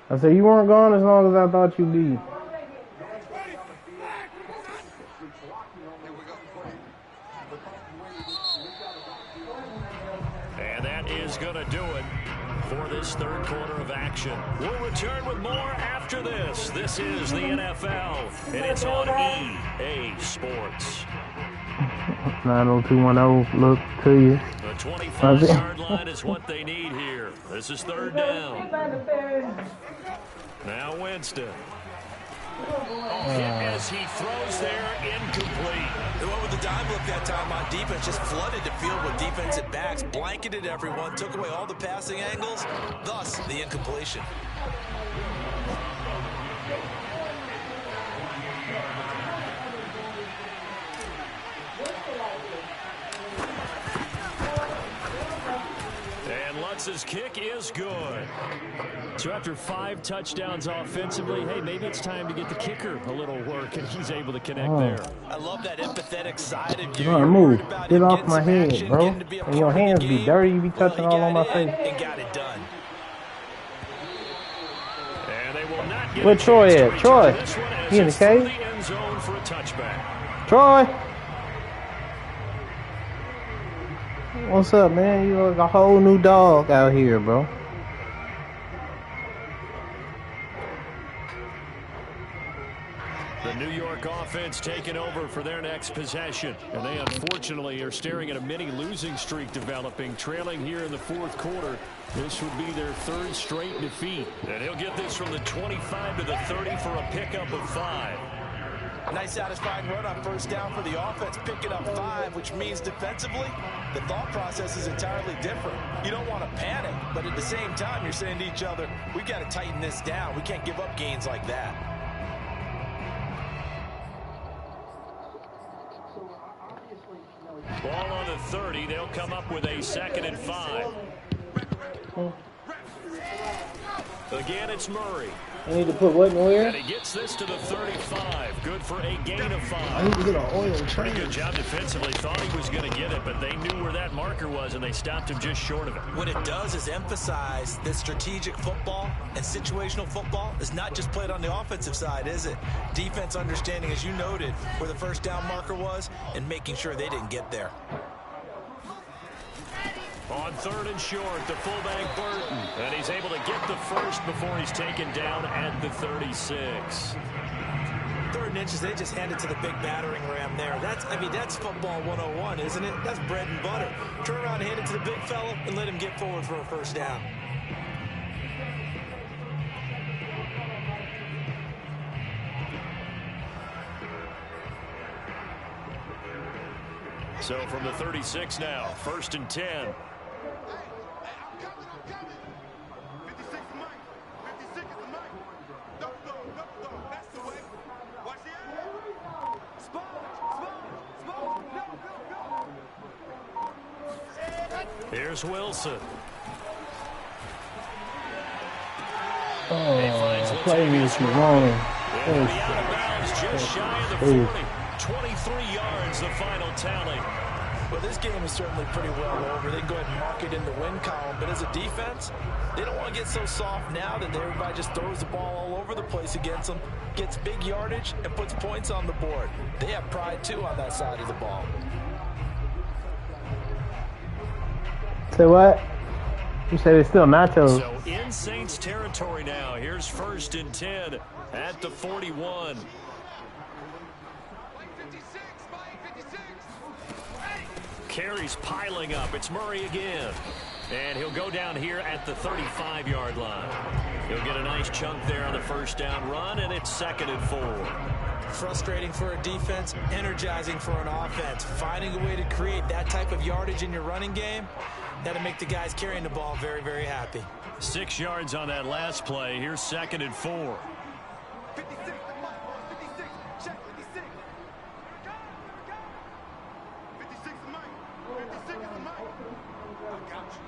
S2: I said you weren't gone as long as I thought you'd be.
S1: And that is going to do it for this third quarter of action. We'll return with more after this. This is the NFL, and it's on EA Sports.
S2: 90210, look to you.
S1: The 25-yard line is what they need here. This is 3rd down. Now Winston. As he throws there, incomplete.
S3: They went with the dime look that time on defense, just flooded the field with defensive backs, blanketed everyone, took away all the passing angles, thus the incompletion.
S1: Lutz's kick is good. So after 5 touchdowns offensively, hey, maybe it's time to get the kicker a little work, and he's able to connect there.
S3: I love that empathetic side of you.
S2: You're move. Get off my head, bro. And your hands be dirty. You be touching all on my face.
S3: And got it done.
S1: And they will not get
S2: where Troy at? Troy. He in the cage? Troy. What's up, man? You look like a whole new dog out here, bro.
S1: The New York offense taking over for their next possession. And they unfortunately are staring at a mini losing streak developing, trailing here in the 4th quarter. This would be their 3rd straight defeat. And he'll get this from the 25 to the 30 for a pickup of 5.
S3: Nice satisfying run on 1st down for the offense, picking up 5, which means defensively, the thought process is entirely different. You don't want to panic, but at the same time, you're saying to each other, we got to tighten this down. We can't give up gains like that.
S1: Ball on the 30. They'll come up with a 2nd and 5. Again, it's Murray.
S2: I need to put what in where?
S1: And he gets this to the 35. Good for a gain of 5.
S2: I need to get an oil change.
S1: Pretty good job defensively. Thought he was going to get it, but they knew where that marker was, and they stopped him just short of it.
S3: What it does is emphasize that strategic football and situational football is not just played on the offensive side, is it? Defense understanding, as you noted, where the 1st down marker was and making sure they didn't get there.
S1: On 3rd and short, the fullback Burton. And he's able to get the 1st before he's taken down at the 36.
S3: 3rd and inches, they just hand it to the big battering ram there. That's football 101, isn't it? That's bread and butter. Turn around and hand it to the big fella and let him get forward for a 1st down.
S1: So from the 36 now, 1st and 10. Here's Wilson.
S2: Oh, play me if you want it.
S1: Out of bounds, just shy of the 40. 23 yards, the final tally.
S3: Well, this game is certainly pretty well over. They can go ahead and mark it in the win column. But as a defense, they don't want to get so soft now that everybody just throws the ball all over the place against them, gets big yardage, and puts points on the board. They have pride, too, on that side of the ball.
S2: Say what? You said it's still nachos.
S1: So in Saints territory now. Here's 1st and 10 at the 41. Carries piling up. It's Murray again. And he'll go down here at the 35-yard line. He'll get a nice chunk there on the first down run, and it's 2nd and 4.
S3: Frustrating for a defense, energizing for an offense. Finding a way to create that type of yardage in your running game, that'll make the guys carrying the ball very, very happy.
S1: 6 yards on that last play. Here's 2nd and 4.
S5: 56, check 56. 56 is mine. 56 is mine. I got you.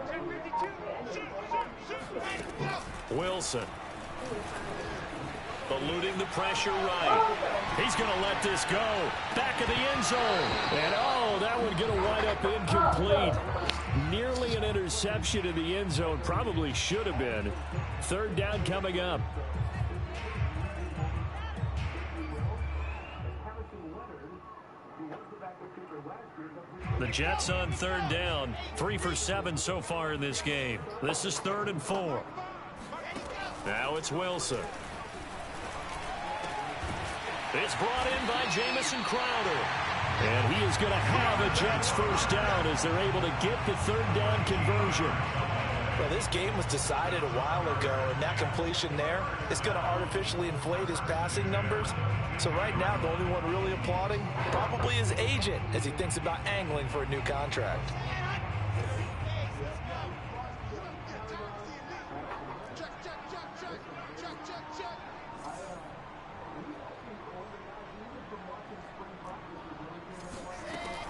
S5: Check 52. Shoot.
S1: Wilson. Eluding the pressure right. He's going to let this go. Back of the end zone. And, oh, that one going to wind up incomplete. Nearly an interception in the end zone. Probably should have been. 3rd down coming up. The Jets on 3rd down. 3 for 7 so far in this game. This is 3rd and 4. Now it's Wilson. It's brought in by Jamison Crowder. And he is going to have a Jets first down as they're able to get the 3rd down conversion.
S3: Well, this game was decided a while ago, and that completion there is going to artificially inflate his passing numbers. So right now, the only one really applauding probably his agent as he thinks about angling for a new contract.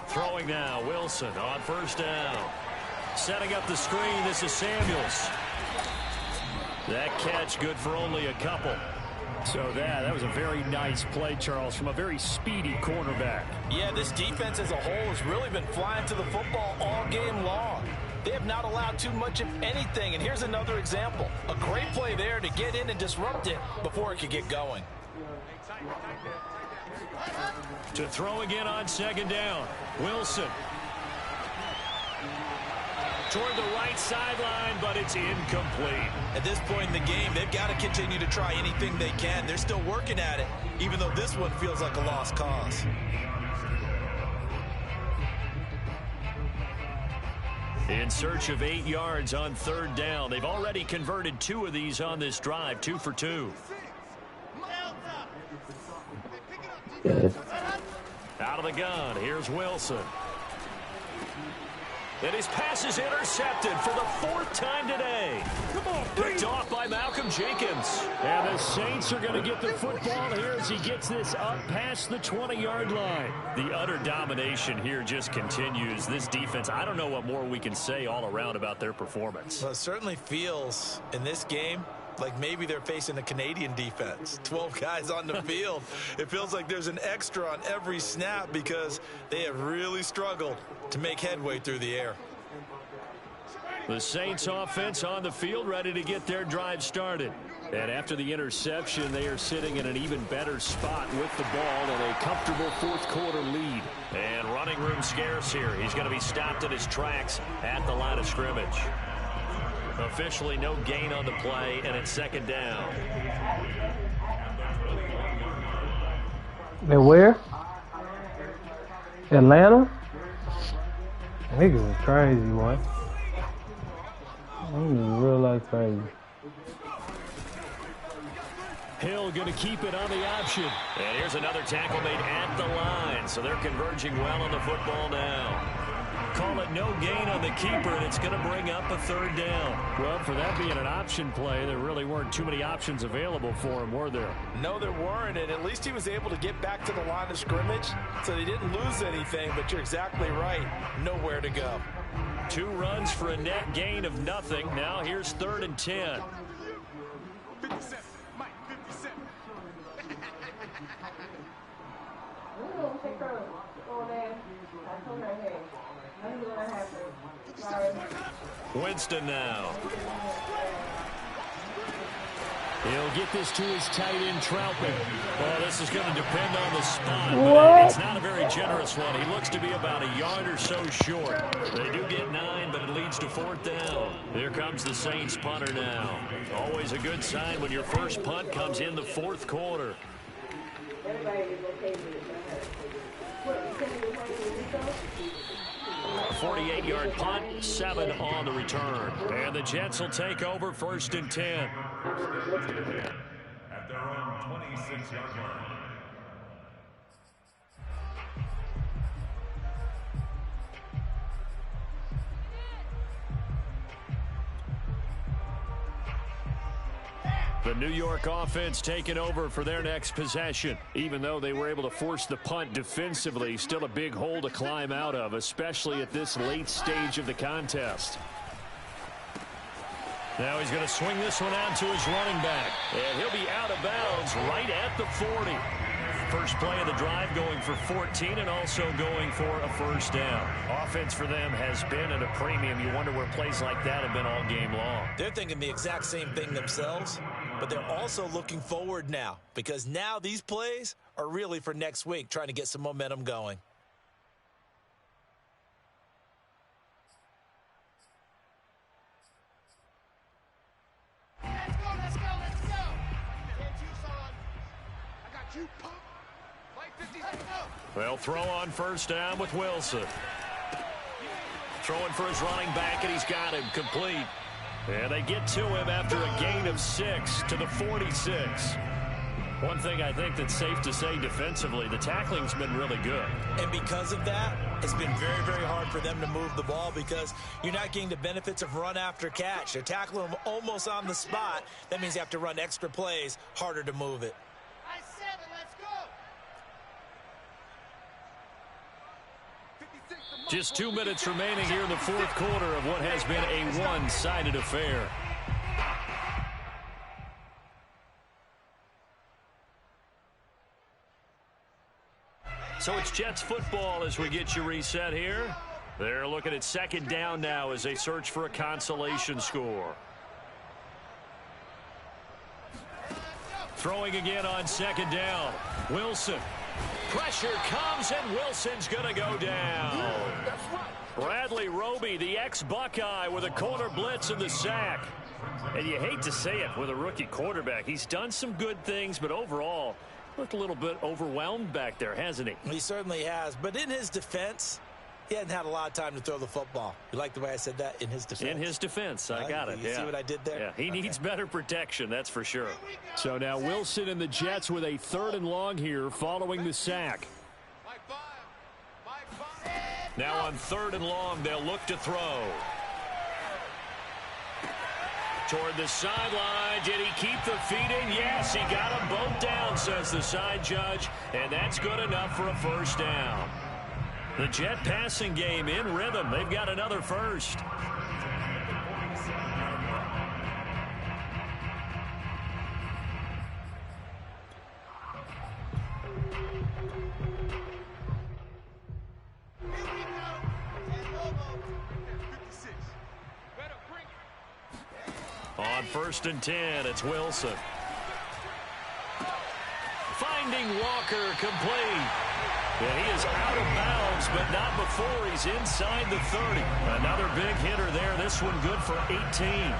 S1: Throwing now, Wilson on 1st down. Setting up the screen, this is Samuels. That catch good for only a couple. So that was a very nice play, Charles, from a very speedy cornerback.
S3: Yeah, this defense as a whole has really been flying to the football all game long. They have not allowed too much of anything, and here's another example. A great play there to get in and disrupt it before it could get going.
S1: To throw again on 2nd down. Wilson. Toward the right sideline, but it's incomplete.
S3: At this point in the game, they've got to continue to try anything they can. They're still working at it, even though this one feels like a lost cause.
S1: In search of 8 yards on 3rd down. They've already converted 2 of these on this drive, 2 for 2. Out of the gun, here's Wilson. And his pass is intercepted for the 4th time today. Picked off by Malcolm Jenkins. And the Saints are going to get the football here as he gets this up past the 20-yard line. The utter domination here just continues. This defense, I don't know what more we can say all around about their performance.
S3: Well, it certainly feels in this game like maybe they're facing a Canadian defense. 12 guys on the field. It feels like there's an extra on every snap because they have really struggled to make headway through the air.
S1: The Saints offense on the field ready to get their drive started. And after the interception, they are sitting in an even better spot with the ball and a comfortable 4th quarter lead. And running room scarce here. He's going to be stopped in his tracks at the line of scrimmage. Officially no gain on the play, and it's 2nd down.
S2: And where? Atlanta? Niggas is crazy, boy. Niggas is real life crazy.
S1: Hill going to keep it on the option. And here's another tackle made at the line. So they're converging well on the football now. Call it no gain on the keeper, and it's going to bring up a 3rd down. Well, for that being an option play, there really weren't too many options available for him, were there?
S3: No, there weren't, and at least he was able to get back to the line of scrimmage, so they didn't lose anything, but you're exactly right. Nowhere to go.
S1: 2 runs for a net gain of nothing. Now here's 3rd and 10.
S5: 57, Mike, 57.
S1: Winston now. He'll get this to his tight end, Troutman. Well, this is going to depend on the spot, but it's not a very generous one. He looks to be about a yard or so short. They do get 9, but it leads to 4th down. Here comes the Saints punter now. Always a good sign when your first punt comes in the 4th quarter. 48-yard punt, 7 on the return. And the Jets will take over 1st and 10.
S4: At their own 26-yard line.
S1: The New York offense taking over for their next possession. Even though they were able to force the punt defensively, still a big hole to climb out of, especially at this late stage of the contest. Now he's going to swing this one out to his running back. And he'll be out of bounds right at the 40. First play of the drive going for 14 and also going for a 1st down. Offense for them has been at a premium. You wonder where plays like that have been all game long.
S3: They're thinking the exact same thing themselves, but they're also looking forward now because now these plays are really for next week, trying to get some momentum going.
S5: Let's go, let's go, let's go. Get you, son. I got you, punk. Like 50, let's go.
S1: They'll throw on 1st down with Wilson. Throwing for his running back, and he's got him complete. And they get to him after a gain of 6 to the 46. One thing I think that's safe to say defensively, the tackling's been really good.
S3: And because of that, it's been very, very hard for them to move the ball because you're not getting the benefits of run after catch. They're tackling them almost on the spot. That means you have to run extra plays, harder to move it.
S5: I 7, let's go.
S1: Just 2 minutes remaining here in the 4th quarter of what has been a one-sided affair. So it's Jets football as we get you reset here. They're looking at 2nd down now as they search for a consolation score. Throwing again on 2nd down. Wilson. Pressure comes, and Wilson's going to go down. Bradley Roby, the ex-Buckeye, with a corner blitz and the sack. And you hate to say it with a rookie quarterback. He's done some good things, but overall, looked a little bit overwhelmed back there, hasn't he?
S3: He certainly has. But in his defense, he hadn't had a lot of time to throw the football. You like the way I said that? In his defense.
S1: In his defense. I got it.
S3: You see what I did there?
S1: Yeah, he needs better protection, that's for sure. So now Wilson and the Jets with a 3rd and long here following the sack. Now on 3rd and long, they'll look to throw. Toward the sideline. Did he keep the feet in? Yes, he got them both down, says the side judge. And that's good enough for a 1st down. The Jet passing game in rhythm. They've got another 1st. On 1st and 10, it's Wilson. Finding Walker complete. And he is out of bounds, but not before he's inside the 30. Another big hitter there. This one good for 18.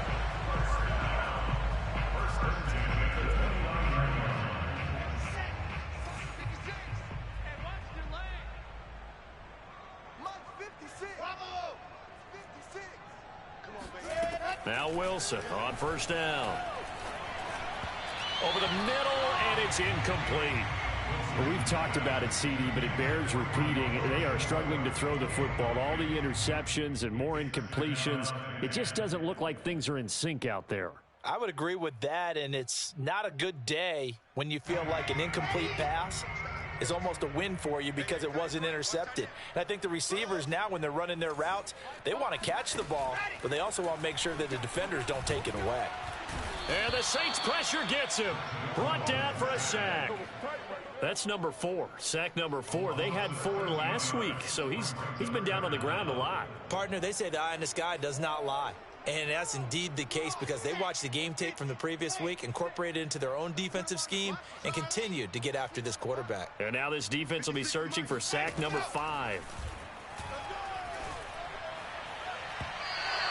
S1: Now Wilson on 1st down. Over the middle, and it's incomplete.
S7: Well, we've talked about it, CD, but it bears repeating. They are struggling to throw the football. All the interceptions and more incompletions. It just doesn't look like things are in sync out there.
S3: I would agree with that, and it's not a good day when you feel like an incomplete pass is almost a win for you because it wasn't intercepted. And I think the receivers now, when they're running their routes, they want to catch the ball, but they also want to make sure that the defenders don't take it away.
S1: And the Saints pressure gets him. Brought down for a sack.
S7: That's number 4. Sack number 4. They had 4 last week, so he's been down on the ground a lot.
S3: Partner, they say the eye in the sky does not lie. And that's indeed the case because they watched the game tape from the previous week, incorporated it into their own defensive scheme, and continued to get after this quarterback.
S7: And now this defense will be searching for sack number 5.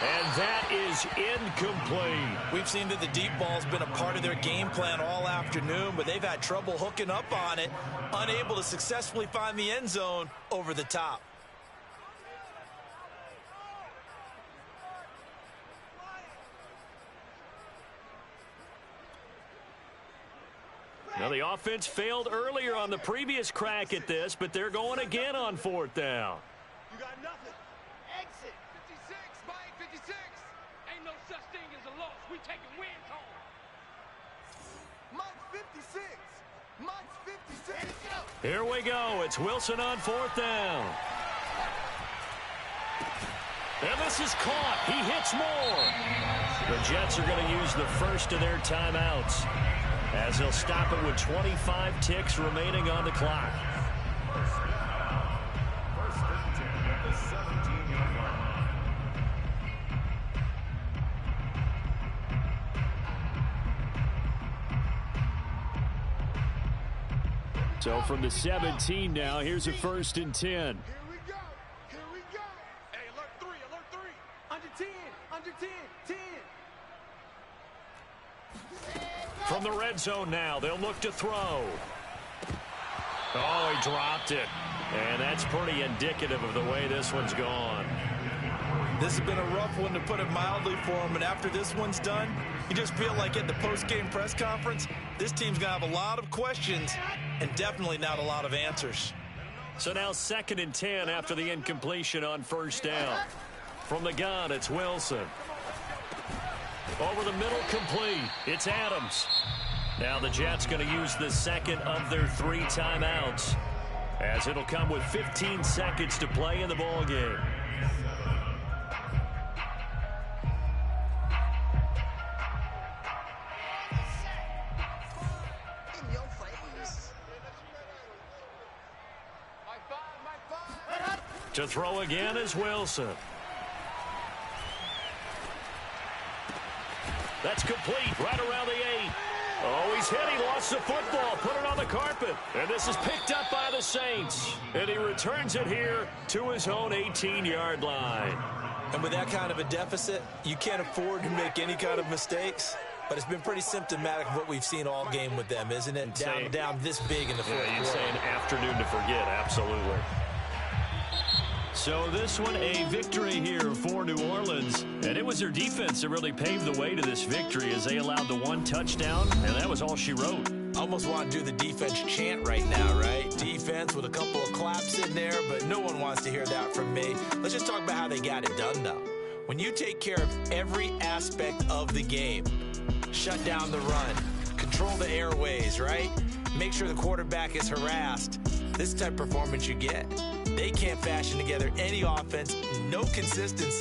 S7: And that is incomplete.
S3: We've seen that the deep ball's been a part of their game plan all afternoon, but they've had trouble hooking up on it, unable to successfully find the end zone over the top.
S7: Now, the offense failed earlier on the previous crack at this, but they're going again on 4th down.
S5: You got nothing. Exit. 56, Mike, 56. Ain't no such thing as a loss. We taking wins home. Mike's 56. Mike's 56.
S7: Here we go. It's Wilson on 4th down. And this is caught. He hits more. The Jets are going to use the first of their timeouts, as they'll stop it with 25 ticks remaining on the clock.
S4: First and 10 at the 17-yard line.
S7: So from the 17 now, here's a 1st and 10.
S5: Here we go. Here we go. Hey, alert 3, alert 3. Under 10, under 10, 10.
S7: From the red zone now, they'll look to throw. Oh, he dropped it. And that's pretty indicative of the way this one's gone.
S3: This has been a rough one, to put it mildly, for him. And after this one's done, you just feel like at the post-game press conference, this team's going to have a lot of questions and definitely not a lot of answers.
S7: So now 2nd and 10 after the incompletion on 1st down. From the gun, it's Wilson. Over the middle, complete. It's Adams. Now the Jets going to use the second of their 3 timeouts, as it'll come with 15 seconds to play in the ball game.
S5: In your face.
S7: To throw again is Wilson. That's complete, right around the 8. Oh, he's hit. He lost the football. Put it on the carpet. And this is picked up by the Saints. And he returns it here to his own 18-yard line.
S3: And with that kind of a deficit, you can't afford to make any kind of mistakes. But it's been pretty symptomatic of what we've seen all game with them, isn't it? Down this big in the fourth quarter.
S7: You'd say an afternoon to forget, absolutely. So this one, a victory here for New Orleans. And it was their defense that really paved the way to this victory, as they allowed the 1 touchdown, and that was all she wrote.
S3: I almost want to do the defense chant right now, right? Defense with a couple of claps in there, but no one wants to hear that from me. Let's just talk about how they got it done, though. When you take care of every aspect of the game, shut down the run, control the airways, right? Make sure the quarterback is harassed. This type of performance you get. They can't fashion together any offense, no consistency.